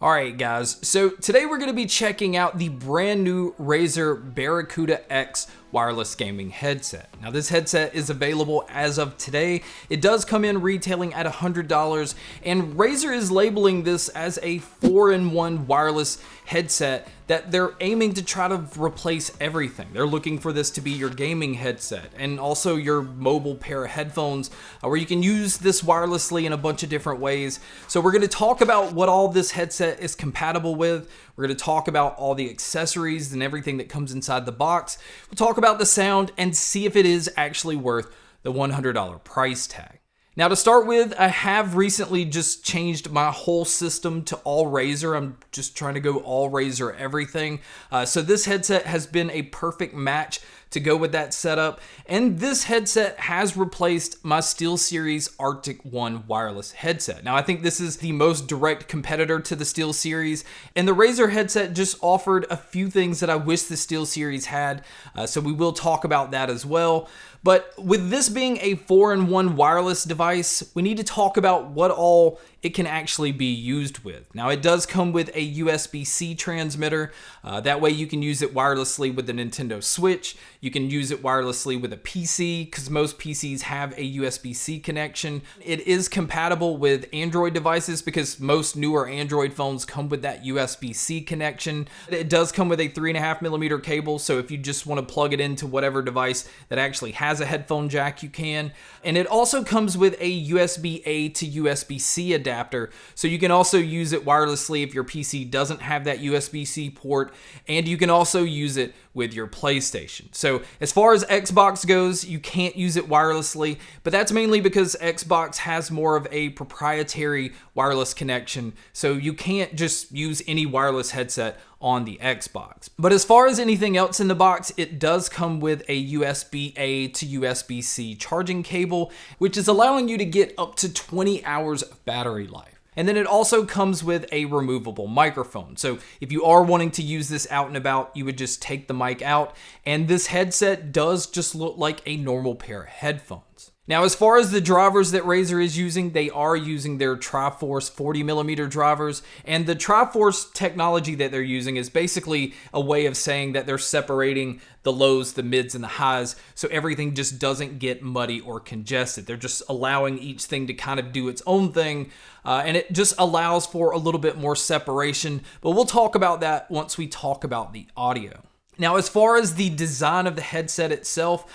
Alright guys, so today we're going to be checking out the brand new Razer Barracuda X wireless gaming headset. Now this headset is available as of today. It does come in retailing at $100, and Razer is labeling this as a 4-in-1 wireless headset that they're aiming to try to replace everything. They're looking for this to be your gaming headset and also your mobile pair of headphones where you can use this wirelessly in a bunch of different ways. So we're going to talk about what all this headset is compatible with. We're going to talk about all the accessories and everything that comes inside the box. We'll talk about the sound and see if it is actually worth the $100 price tag. Now to start with, I have recently just changed my whole system to all Razer. I'm just trying to go all Razer everything. So this headset has been a perfect match to go with that setup. And this headset has replaced my SteelSeries Arctic One wireless headset. Now I think this is the most direct competitor to the SteelSeries, and the Razer headset just offered a few things that I wish the SteelSeries had. So we will talk about that as well. But with this being a 4-in-1 wireless device, we need to talk about what all it can actually be used with. Now it does come with a USB-C transmitter. That way you can use it wirelessly with the Nintendo Switch. You can use it wirelessly with a PC because most PCs have a USB-C connection. It is compatible with Android devices because most newer Android phones come with that USB-C connection. It does come with a 3.5mm cable, so if you just want to plug it into whatever device that actually has a headphone jack, you can. And it also comes with a USB-A to USB-C adapter, so you can also use it wirelessly if your PC doesn't have that USB-C port, and you can also use it with your PlayStation. So as far as Xbox goes, you can't use it wirelessly, but that's mainly because Xbox has more of a proprietary wireless connection, so you can't just use any wireless headset on the Xbox. But as far as anything else in the box, it does come with a USB-A to USB-C charging cable, which is allowing you to get up to 20 hours of battery life. And then it also comes with a removable microphone. So if you are wanting to use this out and about, you would just take the mic out, and this headset does just look like a normal pair of headphones. Now, as far as the drivers that Razer is using, they are using their Triforce 40mm drivers, and the Triforce technology that they're using is basically a way of saying that they're separating the lows, the mids, and the highs, so everything just doesn't get muddy or congested. They're just allowing each thing to kind of do its own thing, and it just allows for a little bit more separation, but we'll talk about that once we talk about the audio. Now, as far as the design of the headset itself,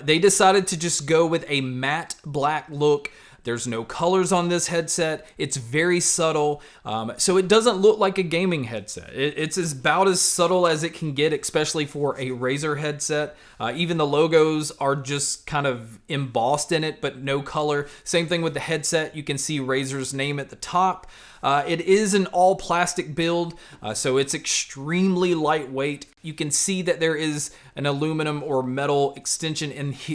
they decided to just go with a matte black look. There's no colors on this headset. It's very subtle, so it doesn't look like a gaming headset. It's about as subtle as it can get, especially for a Razer headset. Even the logos are just kind of embossed in it, but no color. Same thing with the headset. You can see Razer's name at the top. It is an all plastic build, so it's extremely lightweight. You can see that there is an aluminum or metal extension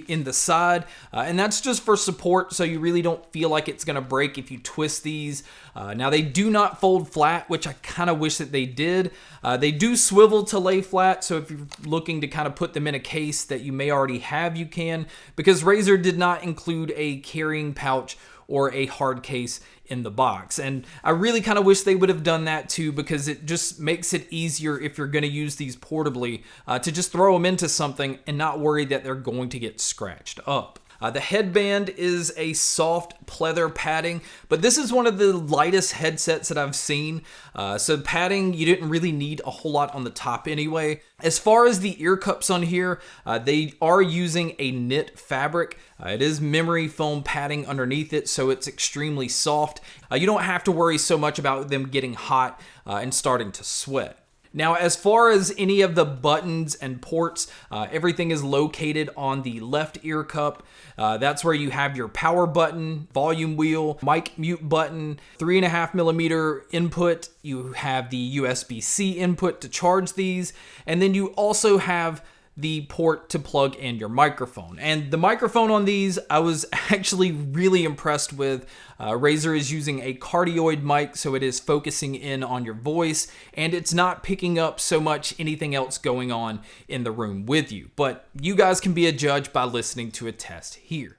in the side, and that's just for support, so you really don't feel like it's gonna break if you twist these. Now they do not fold flat, which I kind of wish that they did. They do swivel to lay flat, so if you're looking to kind of put them in a case that you may already have, you can, because Razer did not include a carrying pouch or a hard case in the box. And I really kind of wish they would have done that too, because it just makes it easier if you're going to use these portably to just throw them into something and not worry that they're going to get scratched up. The headband is a soft pleather padding, but this is one of the lightest headsets that I've seen. So padding, you didn't really need a whole lot on the top anyway. As far as the ear cups on here, they are using a knit fabric. It is memory foam padding underneath it, so it's extremely soft. You don't have to worry so much about them getting hot and starting to sweat. Now, as far as any of the buttons and ports, everything is located on the left ear cup. That's where you have your power button, volume wheel, mic mute button, 3.5mm input. You have the USB-C input to charge these, and then you also have the port to plug in your microphone. And the microphone on these, I was actually really impressed with. Razer is using a cardioid mic, so it is focusing in on your voice, and it's not picking up so much anything else going on in the room with you. But you guys can be a judge by listening to a test here.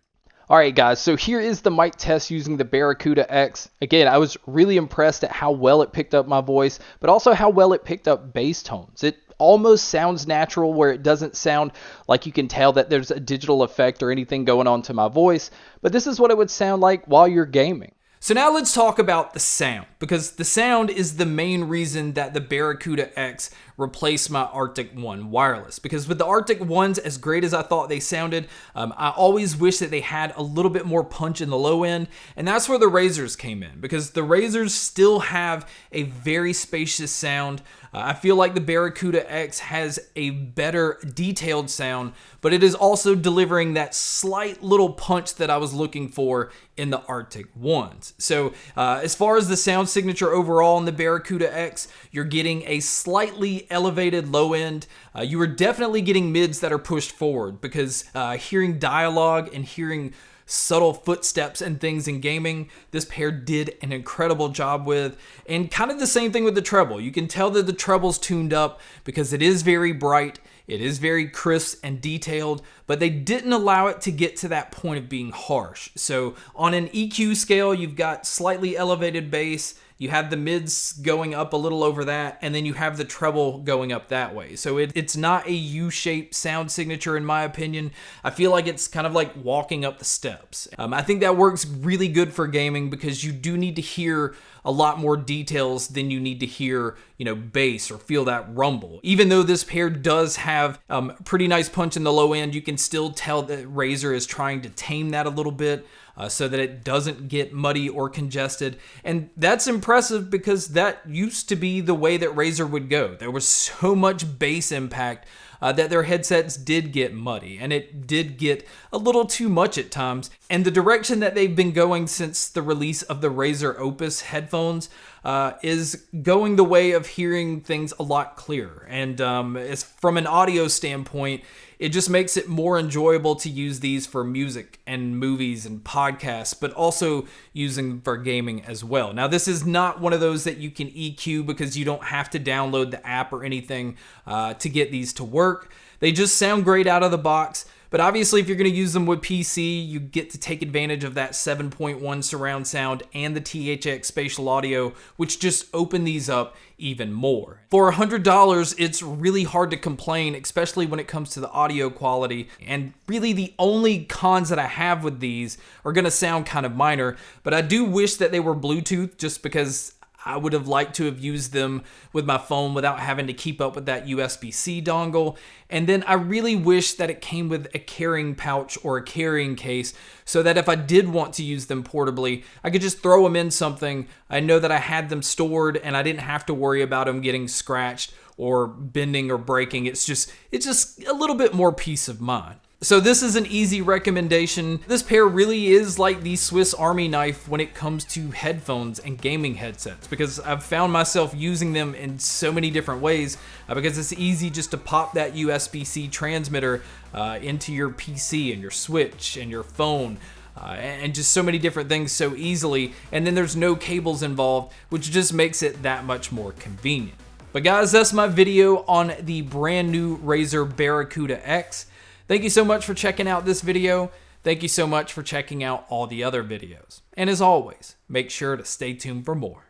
Alright guys, so here is the mic test using the Barracuda X. Again, I was really impressed at how well it picked up my voice, but also how well it picked up bass tones. It almost sounds natural, where it doesn't sound like you can tell that there's a digital effect or anything going on to my voice, but this is what it would sound like while you're gaming. So now let's talk about the sound, because the sound is the main reason that the Barracuda X replaced my Arctic One wireless. Because with the Arctic Ones, as great as I thought they sounded, I always wish that they had a little bit more punch in the low end, and that's where the Razers came in, because the Razers still have a very spacious sound. I feel like the Barracuda X has a better detailed sound, but it is also delivering that slight little punch that I was looking for in the Arctic Ones. So as far as the sound signature overall in the Barracuda X, you're getting a slightly elevated low end. You are definitely getting mids that are pushed forward, because hearing dialogue and hearing subtle footsteps and things in gaming, this pair did an incredible job with. And kind of the same thing with the treble. You can tell that the treble's tuned up because it is very bright, it is very crisp and detailed, but they didn't allow it to get to that point of being harsh. So on an EQ scale, you've got slightly elevated bass, you have the mids going up a little over that, and then you have the treble going up that way. So it's not a U-shaped sound signature in my opinion. I feel like it's kind of like walking up the steps. I think that works really good for gaming, because you do need to hear a lot more details than you need to hear, bass or feel that rumble. Even though this pair does have pretty nice punch in the low end, you can still tell that Razer is trying to tame that a little bit, so that it doesn't get muddy or congested. And that's impressive, because that used to be the way that Razer would go. There was so much bass impact that their headsets did get muddy, and it did get a little too much at times. And the direction that they've been going since the release of the Razer Opus headphones is going the way of hearing things a lot clearer. And as from an audio standpoint, it just makes it more enjoyable to use these for music and movies and podcasts, but also using them for gaming as well. Now, this is not one of those that you can EQ, because you don't have to download the app or anything to get these to work. They just sound great out of the box. But obviously, if you're going to use them with PC, you get to take advantage of that 7.1 surround sound and the THX spatial audio, which just open these up even more. For $100, it's really hard to complain, especially when it comes to the audio quality. And really, the only cons that I have with these are going to sound kind of minor, but I do wish that they were Bluetooth, just because I would have liked to have used them with my phone without having to keep up with that USB-C dongle. And then I really wish that it came with a carrying pouch or a carrying case, so that if I did want to use them portably, I could just throw them in something. I know that I had them stored and I didn't have to worry about them getting scratched or bending or breaking. It's just a little bit more peace of mind. So this is an easy recommendation. This pair really is like the Swiss Army knife when it comes to headphones and gaming headsets, because I've found myself using them in so many different ways, because it's easy just to pop that USB-C transmitter into your PC and your Switch and your phone, and just so many different things so easily, and then there's no cables involved, which just makes it that much more convenient. But guys, that's my video on the brand new Razer Barracuda X. Thank you so much for checking out this video. Thank you so much for checking out all the other videos. And as always, make sure to stay tuned for more.